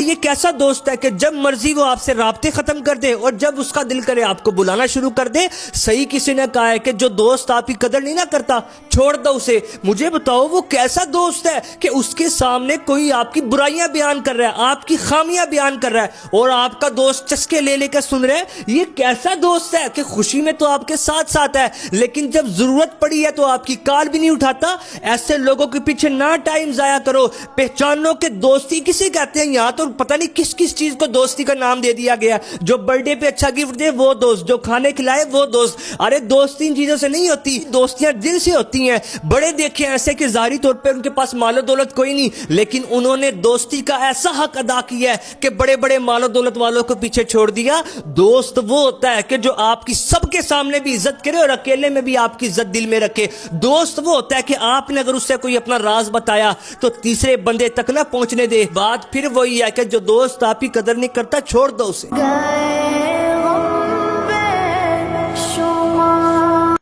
یہ کیسا دوست ہے کہ جب مرضی وہ آپ سے رابطے ختم کر دے اور جب اس کا دل کرے آپ کو بلانا شروع کر دے. صحیح کسی نے کہا ہے کہ جو دوست آپ کی قدر نہیں نہ کرتا چھوڑ دو اسے. مجھے بتاؤ وہ کیسا دوست ہے کہ اس کے سامنے کوئی آپ کی برائیاں بیان کر رہا ہے, آپ کی خامیاں بیان کر رہا ہے اور آپ کا دوست چسکے لے لے کر سن رہے ہیں. یہ کیسا دوست ہے کہ خوشی میں تو آپ کے ساتھ ساتھ ہے لیکن جب ضرورت پڑی ہے تو آپ کی کال بھی نہیں اٹھاتا. ایسے لوگوں کے پیچھے نہ ٹائم ضائع کرو. پہچانو کہ دوستی کسے کہتے ہیں. یہاں تو پتہ نہیں کس کس چیز کو دوستی کا نام دے دیا گیا. جو برتھ ڈے پہ اچھا گفٹ دے وہ دوست, جو کھانے کھلائے وہ دوست. ارے دوستی ان چیزوں سے نہیں ہوتی, دوستیاں دل سے ہوتی ہیں. بڑے دیکھے ایسے کہ ظاہری طور پہ ان کے پاس مال و دولت کوئی نہیں لیکن انہوں نے دوستی کا ایسا حق ادا کیا ہے کہ بڑے بڑے مال و دولت والوں کو پیچھے چھوڑ دیا. دوست وہ ہوتا ہے کہ جو آپ کی سب کے سامنے بھی عزت کرے اور اکیلے میں بھی آپ کی عزت دل میں رکھے. دوست وہ ہوتا ہے کہ آپ نے اگر اس سے کوئی اپنا راز بتایا تو تیسرے بندے تک نہ پہنچنے دے. بات پھر وہی ہے کہ جو دوست آپ کی قدر نہیں کرتا چھوڑ دو اسے.